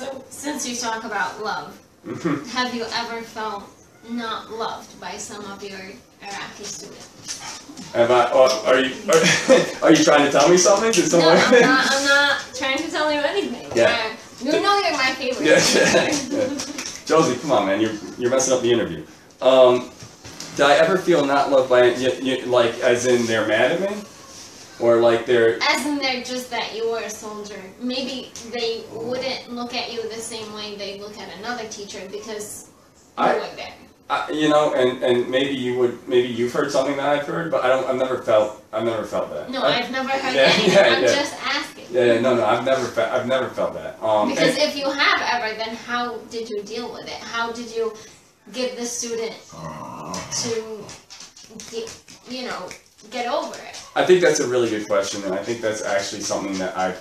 So, since you talk about love, have you ever felt not loved by some of your Iraqi students? Am I? Are you? Are you trying to tell me something? Did someone? No, I'm not trying to tell you anything. Yeah. You know you're my favorite. Yeah. Josie, come on, man. You're messing up the interview. Did I ever feel not loved by like as in they're mad at me? Or like they're... As in they're just that you were a soldier. Maybe they wouldn't look at you the same way they look at another teacher because you were there. You know, and maybe you would, maybe you've heard something that I've heard, but I've never felt that. No, I've never heard anything. I'm just asking. No, I've never felt that. Because if you have ever, then how did you deal with it? How did you get the student to, get over it? I think that's a really good question, and I think that's actually something that I've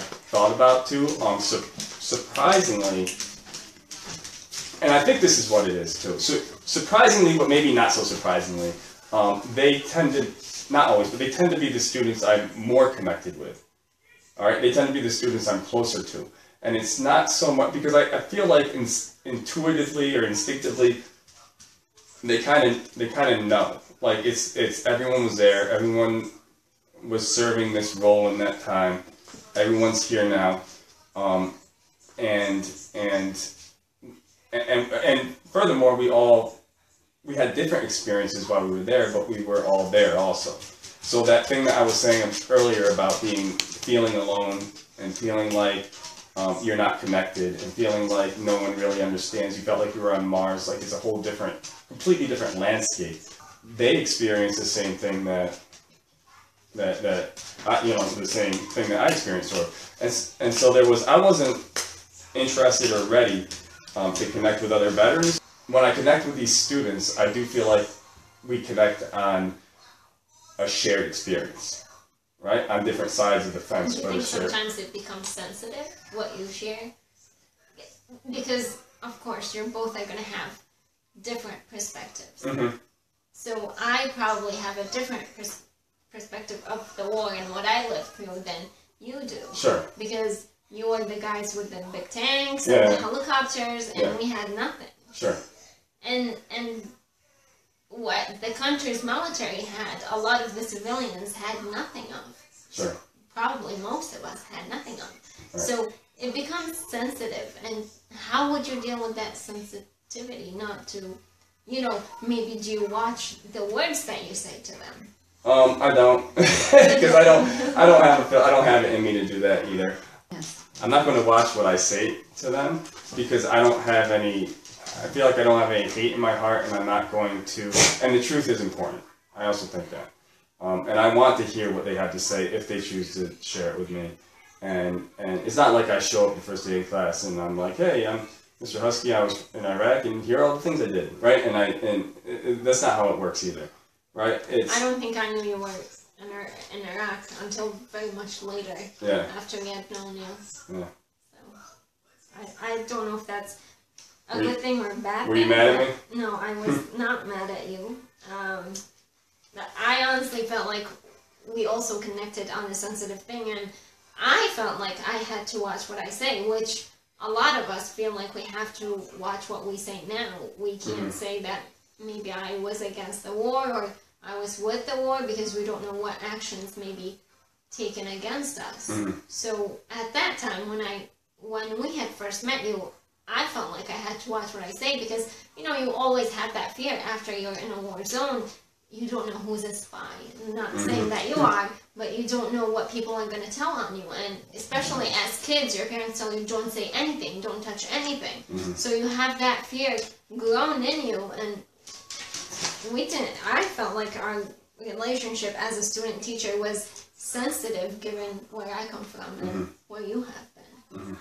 thought about too. Surprisingly, and I think this is what it is too. So surprisingly, but maybe not so surprisingly, they tend to, not always, but they tend to be the students I'm more connected with. All right, they tend to be the students I'm closer to, and it's not so much because I feel like intuitively or instinctively, they kind of know. Like it's everyone was there, everyone was serving this role in that time, everyone's here now, and furthermore we had different experiences while we were there, but we were all there also. So that thing that I was saying earlier about feeling alone and feeling like you're not connected and feeling like no one really understands, you felt like you were on Mars, like it's a whole completely different landscape. They experienced the same thing the same thing that I experienced, and so I wasn't interested or ready to connect with other veterans. When I connect with these students, I do feel like we connect on a shared experience, right? On different sides of the fence. Do you think sometimes it becomes sensitive, what you share? Because, of course, you're both are going to have different perspectives. Mm-hmm. So I probably have a different perspective of the war and what I lived through than you do. Sure. Because you were the guys with the big tanks and the helicopters, and we had nothing. Sure. And what the country's military had, a lot of the civilians had nothing of. Sure. Probably most of us had nothing of. Right. So it becomes sensitive, and how would you deal with that sensitivity? Not to, maybe do you watch the words that you say to them? I don't, because I don't have it in me to do that either. Yes. I'm not going to watch what I say to them because I feel like I don't have any hate in my heart, and I'm not going to, and the truth is important. I also think that. And I want to hear what they have to say if they choose to share it with me. And it's not like I show up the first day of class and I'm like, hey, I'm Mr. Husky, I was in Iraq, and here are all the things I did, right? And that's not how it works either, right? I don't think I knew you were in Iraq until very much later, after we had known you. Yeah. So, I don't know if that's a good thing or a bad thing. Were you mad at me? No, I was not mad at you. I honestly felt like we also connected on a sensitive thing, and I felt like I had to watch what I say, which a lot of us feel like we have to watch what we say now. We can't say that maybe I was against the war or I was with the war because we don't know what actions may be taken against us. So at that time, when we had first met you, I felt like I had to watch what I say because, you always have that fear after you're in a war zone. You don't know who's a spy. I'm not saying that you are, but you don't know what people are going to tell on you. And especially as kids, your parents tell you, don't say anything, don't touch anything. So you have that fear grown in you. And I felt like our relationship as a student-teacher was sensitive given where I come from and where you have been.